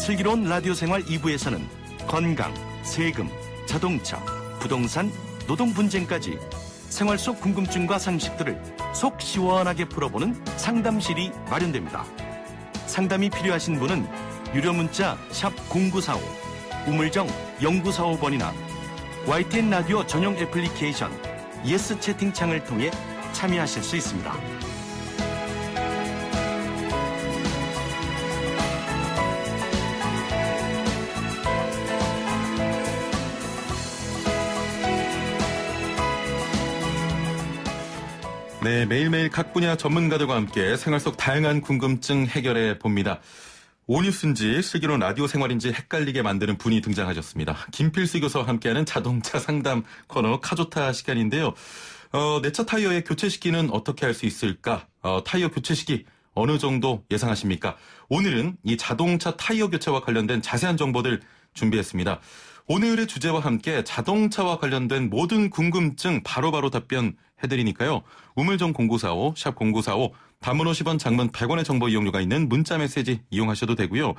슬기로운 라디오 생활 2부에서는 건강, 세금, 자동차, 부동산, 노동 분쟁까지 생활 속 궁금증과 상식들을 속 시원하게 풀어보는 상담실이 마련됩니다. 상담이 필요하신 분은 유료 문자 샵 0945, 우물정 0945번이나 YTN 라디오 전용 애플리케이션 예스 채팅창을 통해 참여하실 수 있습니다. 네, 매일매일 각 분야 전문가들과 함께 생활 속 다양한 궁금증 해결해 봅니다. 오뉴스인지 슬기로운 라디오 생활인지 헷갈리게 만드는 분이 등장하셨습니다. 김필수 교수와 함께하는 자동차 상담 코너 카조타 시간인데요. 내 차 타이어의 교체 시기는 어떻게 할 수 있을까? 타이어 교체 시기 어느 정도 예상하십니까? 오늘은 이 자동차 타이어 교체와 관련된 자세한 정보들 준비했습니다. 오늘의 주제와 함께 자동차와 관련된 모든 궁금증 바로바로 답변해드리니까요. 우물정 0945, 샵 0945, 단문 50원, 장문 100원의 정보 이용료가 있는 문자 메시지 이용하셔도 되고요.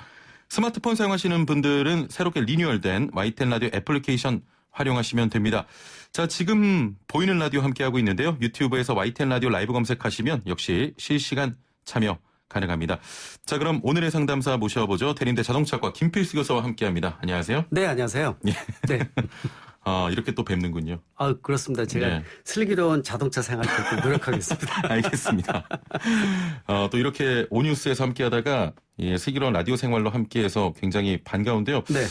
스마트폰 사용하시는 분들은 새롭게 리뉴얼된 YTN 라디오 애플리케이션 활용하시면 됩니다. 자, 지금 보이는 라디오 함께하고 있는데요. 유튜브에서 YTN 라디오 라이브 검색하시면 역시 실시간 참여 가능합니다. 자, 그럼 오늘의 상담사 모셔보죠. 대림대 자동차과 김필수 교수와 함께합니다. 안녕하세요. 네, 안녕하세요. 예. 네. 이렇게 또 뵙는군요. 그렇습니다. 제가 네. 슬기로운 자동차 생활 좀 노력하겠습니다. 알겠습니다. 또 이렇게 오뉴스에서 함께하다가 슬기로운 라디오 생활로 함께해서 굉장히 반가운데요. 네.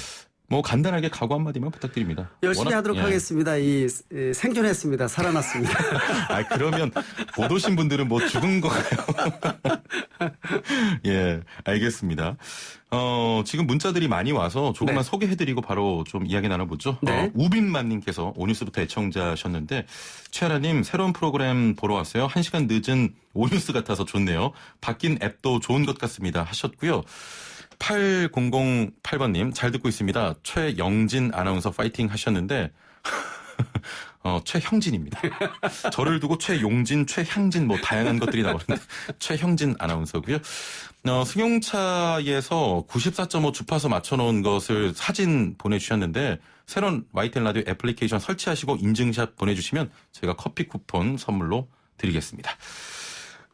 뭐 간단하게 각오 한마디만 부탁드립니다. 열심히 하도록 하겠습니다. 생존했습니다. 살아났습니다. 그러면 못 오신 분들은 뭐 죽은 거예요. 예, 알겠습니다. 지금 문자들이 많이 와서 조금만 소개해드리고 바로 좀 이야기 나눠보죠. 네. 우빈만님께서 오뉴스부터 애청자셨는데 최하라님 새로운 프로그램 보러 왔어요. 1시간 늦은 오뉴스 같아서 좋네요. 바뀐 앱도 좋은 것 같습니다 하셨고요. 8008번님 잘 듣고 있습니다. 최영진 아나운서 파이팅 하셨는데 최형진입니다. 저를 두고 최용진, 최향진 뭐 다양한 것들이 나오는데 최형진 아나운서고요. 승용차에서 94.5 주파수 맞춰놓은 것을 사진 보내주셨는데 새로운 YTN 라디오 애플리케이션 설치하시고 인증샷 보내주시면 저희가 커피 쿠폰 선물로 드리겠습니다.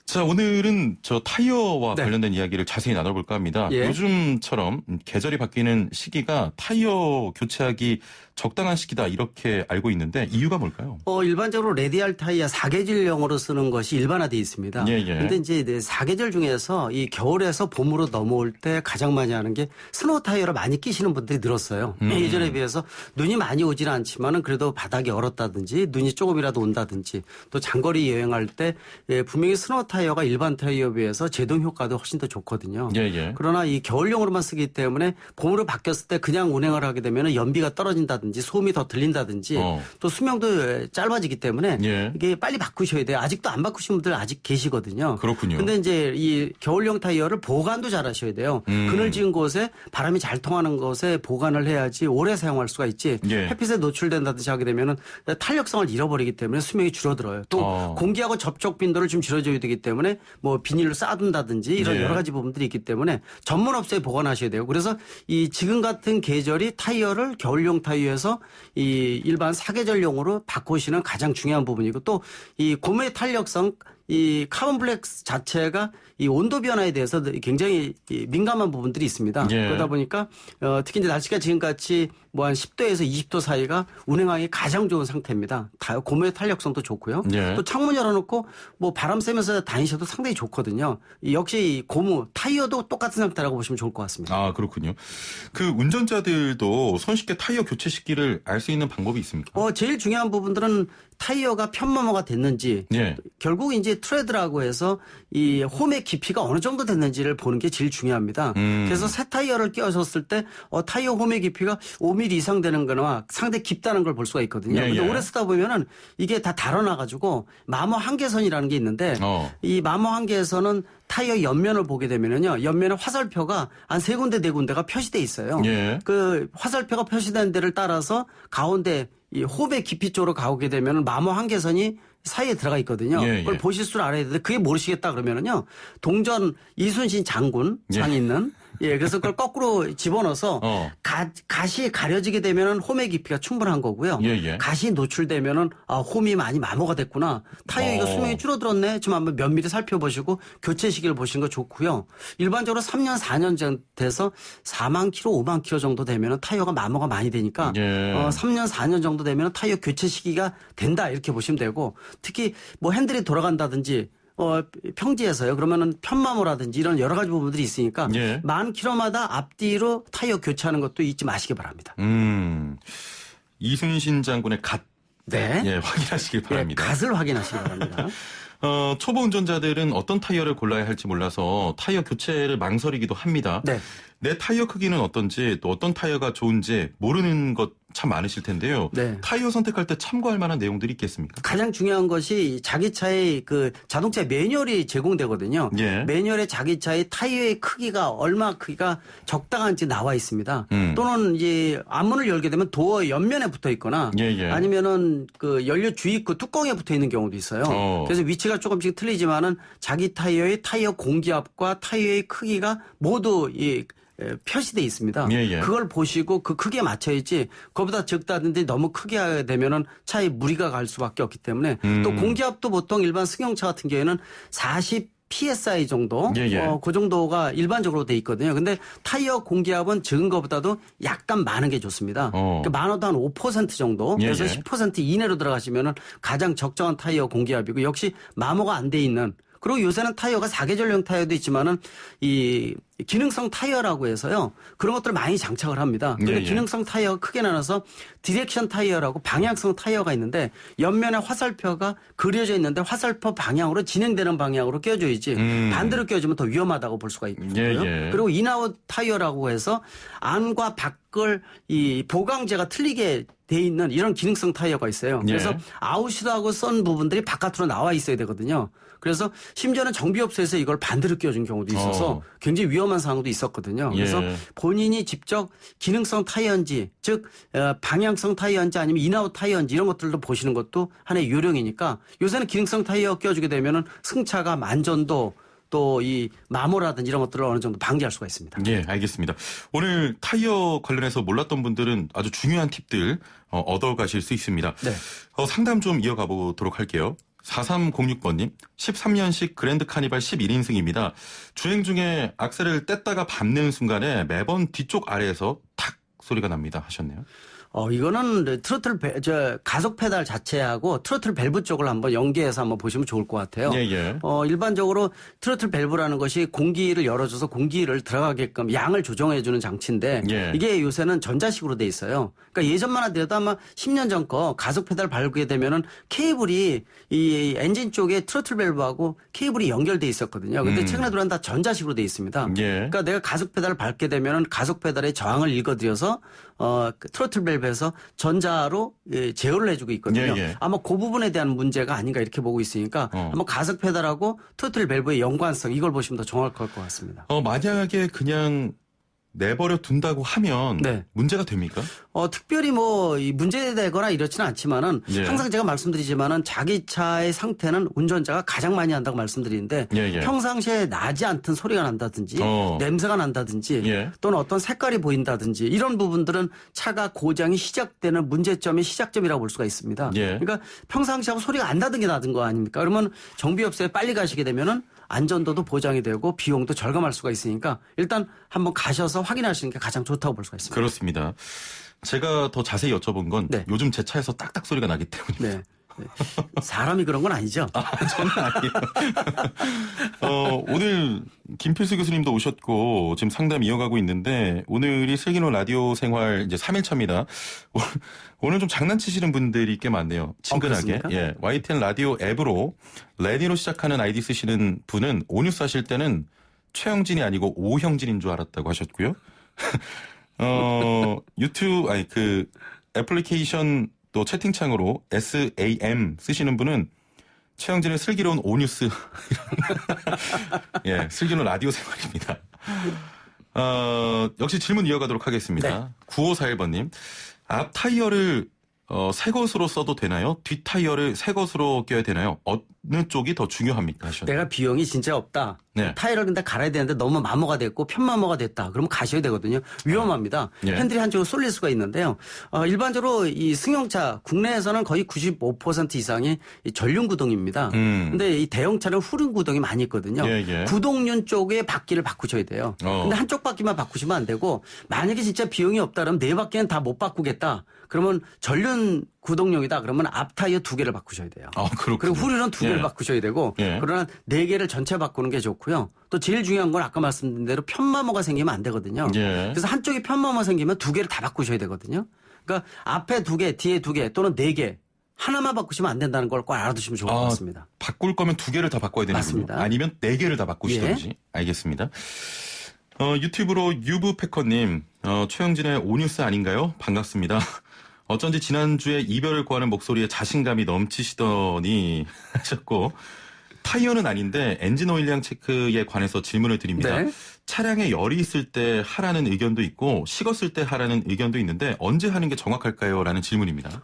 자, 오늘은 저 타이어와 관련된 이야기를 자세히 나눠볼까 합니다. 예. 요즘처럼 계절이 바뀌는 시기가 타이어 교체하기 적당한 시기다 이렇게 알고 있는데 이유가 뭘까요? 일반적으로 레디알 타이어 4계절용으로 쓰는 것이 일반화되어 있습니다. 그런데 이제 4계절 중에서 이 겨울에서 봄으로 넘어올 때 가장 많이 하는 게 스노우 타이어를 많이 끼시는 분들이 늘었어요. 예전에 비해서 눈이 많이 오지는 않지만은 그래도 바닥이 얼었다든지 눈이 조금이라도 온다든지 또 장거리 여행할 때 분명히 스노우 타이어가 일반 타이어에 비해서 제동 효과도 훨씬 더 좋거든요. 그러나 이 겨울용으로만 쓰기 때문에 봄으로 바뀌었을 때 그냥 운행을 하게 되면 연비가 떨어진다든지 소음이 더 들린다든지 또 수명도 짧아지기 때문에 이게 빨리 바꾸셔야 돼요. 아직도 안 바꾸신 분들 아직 계시거든요. 그렇군요. 근데 이제 이 겨울용 타이어를 보관도 잘 하셔야 돼요. 그늘진 곳에 바람이 잘 통하는 곳에 보관을 해야지 오래 사용할 수가 있지. 햇빛에 노출된다든지 하게 되면은 탄력성을 잃어버리기 때문에 수명이 줄어들어요. 또 공기하고 접촉 빈도를 좀 줄여줘야 되기 때문에 뭐 비닐로 싸둔다든지 이런 여러 가지 부분들이 있기 때문에 전문 업소에 보관하셔야 돼요. 그래서 이 지금 같은 계절이 타이어를 겨울용 타이어에서 이 일반 사계절용으로 바꾸시는 가장 중요한 부분이고 또 이 고무의 탄력성 이 카본 블랙 자체가 이 온도 변화에 대해서 굉장히 민감한 부분들이 있습니다. 그러다 보니까 특히 이제 날씨가 지금같이 뭐 한 10도에서 20도 사이가 운행하기 가장 좋은 상태입니다. 고무의 탄력성도 좋고요. 또 창문 열어놓고 뭐 바람 쐬면서 다니셔도 상당히 좋거든요. 역시 고무 타이어도 똑같은 상태라고 보시면 좋을 것 같습니다. 그렇군요. 그 운전자들도 손쉽게 타이어 교체 시기를 알 수 있는 방법이 있습니까? 제일 중요한 부분들은 타이어가 편마모가 됐는지 결국 이제 트레드라고 해서 이 홈의 깊이가 어느 정도 됐는지를 보는 게 제일 중요합니다. 그래서 새 타이어를 끼워줬을 때 타이어 홈의 깊이가 5mm 이상 되는 거나 상당히 깊다는 걸 볼 수가 있거든요. 근데 오래 쓰다 보면은 이게 다 달아나가지고 마모 한계선이라는 게 있는데 이 마모 한계선은 타이어 옆면을 보게 되면은요, 옆면에 화살표가 한 3군데, 4군데가 표시돼 있어요. 그 화살표가 표시된 데를 따라서 가운데 이 홈의 깊이 쪽으로 가오게 되면 마모 한계선이 사이에 들어가 있거든요. 그걸 보실 줄 알아야 되는데 그게 모르시겠다 그러면은요. 동전 이순신 장군 상 있는 예, 그래서 그걸 거꾸로 집어넣어서 갓이 가려지게 되면은 홈의 깊이가 충분한 거고요. 예. 갓이 노출되면은 홈이 많이 마모가 됐구나. 타이어 이거 수명이 줄어들었네. 좀 한번 면밀히 살펴보시고 교체 시기를 보시는 거 좋고요. 일반적으로 3년, 4년 전 돼서 4만 킬로, 5만 킬로 정도 되면은 타이어가 마모가 많이 되니까 3년, 4년 정도 되면은 타이어 교체 시기가 된다 이렇게 보시면 되고 특히 뭐 핸들이 돌아간다든지 평지에서요. 그러면은 편마모라든지 이런 여러 가지 부분들이 있으니까 만 킬로마다 앞뒤로 타이어 교체하는 것도 잊지 마시기 바랍니다. 이순신 장군의 갓. 네. 예, 확인하시길 바랍니다. 갓을 확인하시기 바랍니다. 초보 운전자들은 어떤 타이어를 골라야 할지 몰라서 타이어 교체를 망설이기도 합니다. 네. 내 타이어 크기는 어떤지 또 어떤 타이어가 좋은지 모르는 것 참 많으실 텐데요. 네. 타이어 선택할 때 참고할 만한 내용들이 있겠습니까? 가장 중요한 것이 자기 차의 그 자동차 매뉴얼이 제공되거든요. 매뉴얼에 자기 차의 타이어의 크기가 얼마 크기가 적당한지 나와 있습니다. 또는 이제 앞문을 열게 되면 도어 옆면에 붙어 있거나 아니면은 그 연료 주입구 뚜껑에 붙어 있는 경우도 있어요. 그래서 위치가 조금씩 틀리지만은 자기 타이어의 타이어 공기압과 타이어의 크기가 모두 표시돼 있습니다. 그걸 보시고 그 크기에 맞춰야지 그보다 적다든지 너무 크게 하게 되면은 차에 무리가 갈 수밖에 없기 때문에 또 공기압도 보통 일반 승용차 같은 경우에는 40 PSI 정도, 그 정도가 일반적으로 돼 있거든요. 근데 타이어 공기압은 적은 것보다도 약간 많은 게 좋습니다. 그러니까 많아도 한 5% 정도, 그래서 10% 이내로 들어가시면은 가장 적정한 타이어 공기압이고 역시 마모가 안 돼 있는. 그리고 요새는 타이어가 사계절용 타이어도 있지만은 이 기능성 타이어라고 해서요. 그런 것들을 많이 장착을 합니다. 근데 기능성 타이어가 크게 나눠서 디렉션 타이어라고 방향성 타이어가 있는데 옆면에 화살표가 그려져 있는데 화살표 방향으로 진행되는 방향으로 껴줘야지 반대로 껴주면 더 위험하다고 볼 수가 있고요. 그리고 인아웃 타이어라고 해서 안과 밖을 이 보강제가 틀리게 돼 있는 이런 기능성 타이어가 있어요. 그래서 아웃이도 하고 썬 부분들이 바깥으로 나와 있어야 되거든요. 그래서 심지어는 정비업소에서 이걸 반대로 끼워준 경우도 있어서 굉장히 위험한 상황도 있었거든요. 그래서 본인이 직접 기능성 타이어인지 즉 방향성 타이어인지 아니면 인아웃 타이어인지 이런 것들도 보시는 것도 하나의 요령이니까 요새는 기능성 타이어 끼워주게 되면은 승차가 만전도 또 이 마모라든지 이런 것들을 어느 정도 방지할 수가 있습니다. 예, 알겠습니다. 오늘 타이어 관련해서 몰랐던 분들은 아주 중요한 팁들 얻어가실 수 있습니다. 네. 상담 좀 이어가 보도록 할게요. 4306번님, 13년식 그랜드 카니발 11인승입니다. 주행 중에 악셀을 뗐다가 밟는 순간에 매번 뒤쪽 아래에서 탁 소리가 납니다. 하셨네요. 이거는 가속 페달 자체하고 트로틀 밸브 쪽을 한번 연계해서 한번 보시면 좋을 것 같아요. 일반적으로 트로틀 밸브라는 것이 공기를 열어줘서 공기를 들어가게끔 양을 조정해주는 장치인데 이게 요새는 전자식으로 돼 있어요. 그러니까 예전만 하더라도 아마 10년 전 거 가속 페달 밟게 되면은 케이블이 이 엔진 쪽에 트로틀 밸브하고 케이블이 연결돼 있었거든요. 근데 최근에 들어온 다 전자식으로 돼 있습니다. 그러니까 내가 가속 페달을 밟게 되면은 가속 페달의 저항을 읽어들여서 트로틀 밸브에서 전자로 제어를 해주고 있거든요. 아마 그 부분에 대한 문제가 아닌가 이렇게 보고 있으니까 한번 가속 페달하고 트로틀 밸브의 연관성 이걸 보시면 더 정확할 것 같습니다. 만약에 그냥 내버려 둔다고 하면 문제가 됩니까? 특별히 뭐 문제되거나 이렇지는 않지만은 항상 제가 말씀드리지만은 자기 차의 상태는 운전자가 가장 많이 한다고 말씀드리는데 평상시에 나지 않던 소리가 난다든지 냄새가 난다든지 또는 어떤 색깔이 보인다든지 이런 부분들은 차가 고장이 시작되는 문제점의 시작점이라고 볼 수가 있습니다. 그러니까 평상시하고 소리가 안 나던 게 나던 거 아닙니까? 그러면 정비업소에 빨리 가시게 되면은 안전도도 보장이 되고 비용도 절감할 수가 있으니까 일단 한번 가셔서 확인하시는 게 가장 좋다고 볼 수가 있습니다. 그렇습니다. 제가 더 자세히 여쭤본 건 요즘 제 차에서 딱딱 소리가 나기 때문에. 사람이 그런 건 아니죠? 저는 아니에요. 오늘 김필수 교수님도 오셨고 지금 상담 이어가고 있는데 오늘이 슬기로운 라디오 생활 이제 3일차입니다. 오늘 좀 장난치시는 분들이 꽤 많네요. 친근하게. YTN 라디오 앱으로 레디로 시작하는 아이디 쓰시는 분은 오뉴스 하실 때는 최영진이 아니고 오형진인 줄 알았다고 하셨고요. 유튜브 애플리케이션 또 채팅창으로 SAM 쓰시는 분은 최영진의 슬기로운 오뉴스. 슬기로운 라디오 생활입니다. 역시 질문 이어가도록 하겠습니다. 9541번님. 앞 타이어를 새 것으로 써도 되나요? 뒷 타이어를 새 것으로 껴야 되나요? 쪽이 더 중요합니까? 하셨네요. 내가 비용이 진짜 없다. 네. 타이어를 근데 갈아야 되는데 너무 마모가 됐고 편마모가 됐다. 그러면 가셔야 되거든요. 위험합니다. 예. 핸들이 한쪽으로 쏠릴 수가 있는데요. 일반적으로 이 승용차 국내에서는 거의 95% 이상이 이 전륜 구동입니다. 근데 이 대형차는 후륜 구동이 많이 있거든요. 예. 구동륜 쪽에 바퀴를 바꾸셔야 돼요. 근데 한쪽 바퀴만 바꾸시면 안 되고 만약에 진짜 비용이 없다 그러면 네 바퀴는 다 못 바꾸겠다. 그러면 전륜 구동용이다. 그러면 앞 타이어 2개를 바꾸셔야 돼요. 그렇군요. 그리고 후륜은 2개를 예. 바꾸셔야 되고 예. 그러나 4개를 전체 바꾸는 게 좋고요. 또 제일 중요한 건 아까 말씀드린 대로 편마모가 생기면 안 되거든요. 예. 그래서 한쪽이 편마모 생기면 2개를 다 바꾸셔야 되거든요. 그러니까 앞에 2개, 뒤에 2개 또는 4개 하나만 바꾸시면 안 된다는 걸 꼭 알아두시면 좋을 것 같습니다. 바꿀 거면 2개를 다 바꿔야 되는군요. 맞습니다. 아니면 4개를 다 바꾸시든지. 예. 알겠습니다. 유튜브로 유부패커님, 최영진의 오뉴스 아닌가요? 반갑습니다. 어쩐지 지난주에 이별을 구하는 목소리에 자신감이 넘치시더니 하셨고, 타이어는 아닌데 엔진 오일량 체크에 관해서 질문을 드립니다. 네. 차량에 열이 있을 때 하라는 의견도 있고 식었을 때 하라는 의견도 있는데 언제 하는 게 정확할까요? 라는 질문입니다.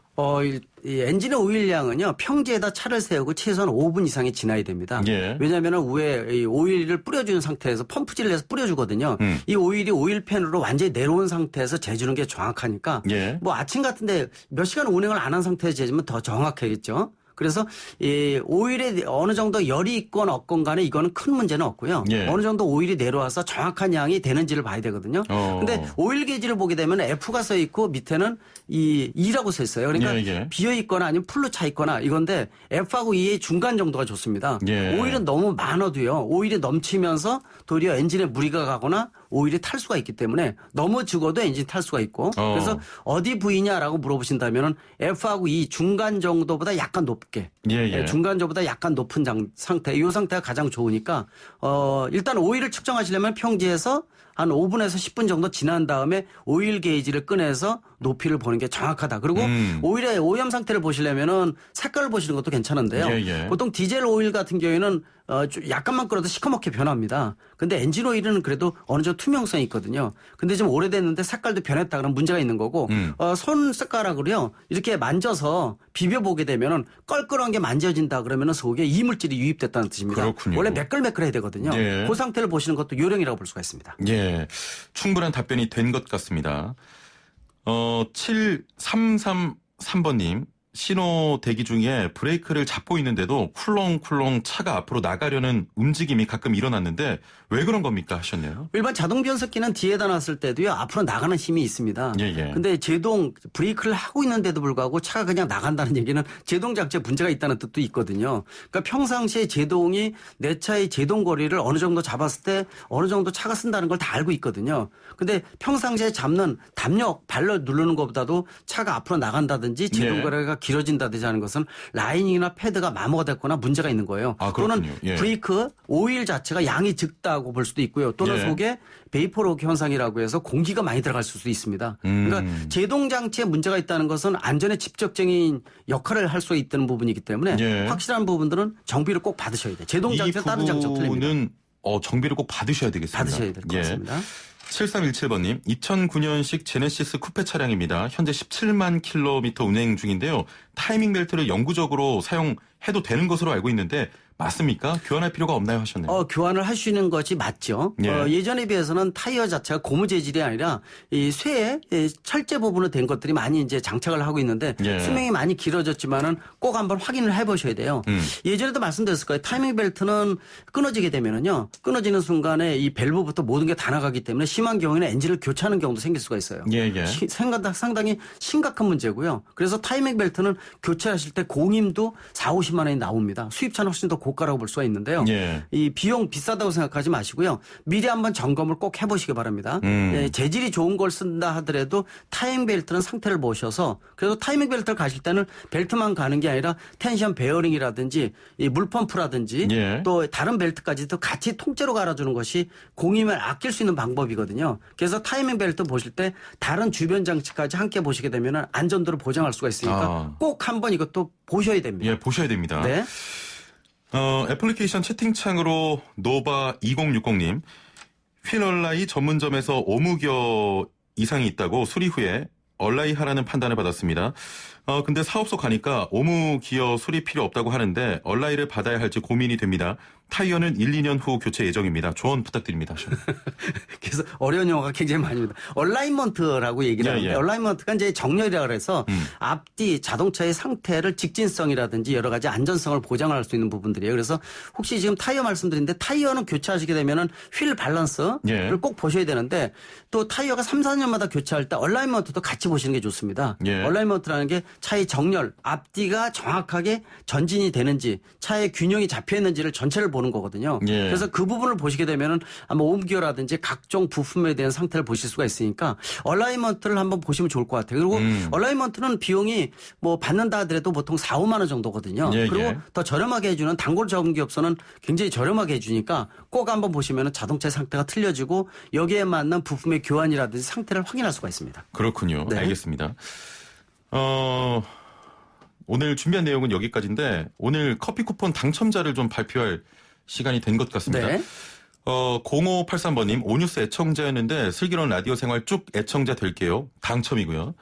이 엔진의 오일량은요, 평지에다 차를 세우고 최소한 5분 이상이 지나야 됩니다. 예. 왜냐하면 위에 이 오일을 뿌려주는 상태에서 펌프질을 해서 뿌려주거든요. 이 오일이 오일팬으로 완전히 내려온 상태에서 재주는 게 정확하니까 예. 뭐 아침 같은데 몇 시간 운행을 안 한 상태에서 재주면 더 정확하겠죠. 그래서 이 오일에 어느 정도 열이 있건 없건 간에 이거는 큰 문제는 없고요. 예. 어느 정도 오일이 내려와서 정확한 양이 되는지를 봐야 되거든요. 근데 오일 게이지를 보게 되면 F가 써 있고 밑에는 이 E라고 써 있어요. 그러니까 예. 비어 있거나 아니면 풀로 차 있거나 이건데 F하고 E의 중간 정도가 좋습니다. 예. 오일은 너무 많아도요. 오일이 넘치면서 도리어 엔진에 무리가 가거나 오일이 탈 수가 있기 때문에 너무 죽어도 엔진 탈 수가 있고 그래서 어디 부위냐라고 물어보신다면은 F하고 E 중간 정도보다 약간 높게 예. 중간 정도보다 약간 높은 상태 이 상태가 가장 좋으니까 일단 오일을 측정하시려면 평지에서 한 5분에서 10분 정도 지난 다음에 오일 게이지를 꺼내서 높이를 보는 게 정확하다. 그리고 오일의 오염 상태를 보시려면은 색깔을 보시는 것도 괜찮은데요. 예. 보통 디젤 오일 같은 경우에는 약간만 끓어도 시커멓게 변합니다. 근데 엔진 오일은 그래도 어느 정도 투명성이 있거든요. 근데 좀 오래됐는데 색깔도 변했다 그러면 문제가 있는 거고 손 숟가락으로요 이렇게 만져서 비벼보게 되면은 껄끄러운 게 만져진다 그러면은 속에 이물질이 유입됐다는 뜻입니다. 그렇군요. 원래 매끌매끌해야 되거든요. 예. 그 상태를 보시는 것도 요령이라고 볼 수가 있습니다. 예. 충분한 답변이 된 것 같습니다. 7333번님. 신호 대기 중에 브레이크를 잡고 있는데도 쿨렁쿨렁 차가 앞으로 나가려는 움직임이 가끔 일어났는데 왜 그런 겁니까 하셨네요. 일반 자동 변속기는 뒤에다 놨을 때도요 앞으로 나가는 힘이 있습니다. 예. 근데 제동 브레이크를 하고 있는데도 불구하고 차가 그냥 나간다는 얘기는 제동 장치에 문제가 있다는 뜻도 있거든요. 그러니까 평상시에 제동이 내 차의 제동 거리를 어느 정도 잡았을 때 어느 정도 차가 쓴다는 걸 다 알고 있거든요. 근데 평상시에 잡는 담력 발로 누르는 것보다도 차가 앞으로 나간다든지 제동 거리가 길어진다든지 하는 것은 라이닝이나 패드가 마모가 됐거나 문제가 있는 거예요. 또는 브레이크 오일 자체가 양이 적다고 볼 수도 있고요. 또는 속에 베이퍼록 현상이라고 해서 공기가 많이 들어갈 수도 있습니다. 그러니까 제동 장치에 문제가 있다는 것은 안전에 직접적인 역할을 할 수 있다는 부분이기 때문에 확실한 부분들은 정비를 꼭 받으셔야 돼요. 제동 장치는 다른 장치와 틀립니다. 정비를 꼭 받으셔야 되겠습니다. 받으셔야 될 것 같습니다. 7317번님, 2009년식 제네시스 쿠페 차량입니다. 현재 17만 킬로미터 운행 중인데요. 타이밍 벨트를 영구적으로 사용해도 되는 것으로 알고 있는데 맞습니까? 교환할 필요가 없나요? 하셨네요. 교환을 하시는 것이 맞죠. 예전에 비해서는 타이어 자체가 고무 재질이 아니라 이 쇠 철제 부분으로 된 것들이 많이 이제 장착을 하고 있는데 수명이 많이 길어졌지만은 꼭 한번 확인을 해보셔야 돼요. 예전에도 말씀드렸을 거예요. 타이밍 벨트는 끊어지게 되면은요, 끊어지는 순간에 이 밸브부터 모든 게 다 나가기 때문에 심한 경우에는 엔진을 교체하는 경우도 생길 수가 있어요. 상당히 심각한 문제고요. 그래서 타이밍 벨트는 교체하실 때 공임도 4-50만 원이 나옵니다. 수입차는 훨씬 더 고가라고 볼 수가 있는데요. 이 비용 비싸다고 생각하지 마시고요. 미리 한번 점검을 꼭 해보시기 바랍니다. 재질이 좋은 걸 쓴다 하더라도 타이밍 벨트는 상태를 보셔서 그래서 타이밍 벨트를 가실 때는 벨트만 가는 게 아니라 텐션 베어링이라든지 이 물펌프라든지 또 다른 벨트까지도 같이 통째로 갈아주는 것이 공임을 아낄 수 있는 방법이거든요. 그래서 타이밍 벨트 보실 때 다른 주변 장치까지 함께 보시게 되면 안전도를 보장할 수가 있으니까 꼭 한번 이것도 보셔야 됩니다. 보셔야 됩니다. 네. 애플리케이션 채팅창으로 노바2060님, 휠얼라이 전문점에서 오무겨 이상이 있다고 수리 후에 얼라이 하라는 판단을 받았습니다. 근데 사업소 가니까 오무 기어 수리 필요 없다고 하는데 얼라이를 받아야 할지 고민이 됩니다. 타이어는 1, 2년 후 교체 예정입니다. 조언 부탁드립니다. 그래서 어려운 용어가 굉장히 많습니다. 얼라이먼트라고 얘기를 하는데 얼라이먼트가 이제 정렬이라 그래서 앞뒤 자동차의 상태를 직진성이라든지 여러 가지 안전성을 보장할 수 있는 부분들이에요. 그래서 혹시 지금 타이어 말씀드린데 타이어는 교체하시게 되면은 휠 밸런스를 꼭 보셔야 되는데 또 타이어가 3, 4년마다 교체할 때 얼라이먼트도 같이 보시는 게 좋습니다. 얼라이먼트라는 게 차의 정렬, 앞뒤가 정확하게 전진이 되는지 차의 균형이 잡혀 있는지를 전체를 보는 거거든요. 그래서 그 부분을 보시게 되면은 아마 옴기어라든지 각종 부품에 대한 상태를 보실 수가 있으니까 얼라이먼트를 한번 보시면 좋을 것 같아요. 그리고 얼라이먼트는 비용이 뭐 받는다 하더라도 보통 4, 5만 원 정도거든요. 그리고 더 저렴하게 해주는 단골 전기업소는 굉장히 저렴하게 해주니까 꼭 한번 보시면은 자동차의 상태가 틀려지고 여기에 맞는 부품의 교환이라든지 상태를 확인할 수가 있습니다. 그렇군요. 네. 알겠습니다. 오늘 준비한 내용은 여기까지인데 오늘 커피 쿠폰 당첨자를 좀 발표할 시간이 된 것 같습니다. 0583번님 오뉴스 애청자였는데 슬기로운 라디오 생활 쭉 애청자 될게요. 당첨이고요.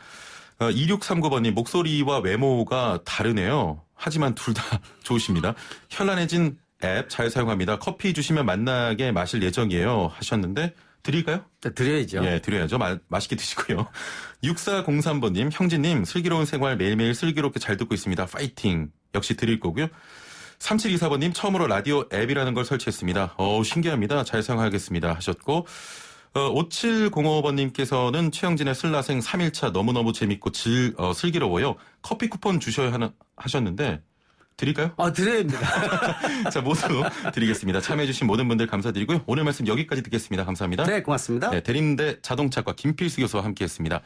2639번님 목소리와 외모가 다르네요. 하지만 둘 다 좋으십니다. 현란해진 앱 잘 사용합니다. 커피 주시면 만나게 마실 예정이에요. 하셨는데 드릴까요? 네, 드려야죠. 예, 드려야죠. 맛있게 드시고요. 6403번님, 형제님, 슬기로운 생활 매일매일 슬기롭게 잘 듣고 있습니다. 파이팅. 역시 드릴 거고요. 3724번님, 처음으로 라디오 앱이라는 걸 설치했습니다. 신기합니다. 잘 사용하겠습니다. 하셨고, 5705번님께서는 최영진의 슬라생 3일차 너무너무 재밌고 슬기로워요. 커피 쿠폰 주셔야 하셨는데, 드릴까요? 드립니다. 자, 모두 드리겠습니다. 참여해주신 모든 분들 감사드리고요. 오늘 말씀 여기까지 듣겠습니다. 감사합니다. 네, 고맙습니다. 네, 대림대 자동차과 김필수 교수와 함께했습니다.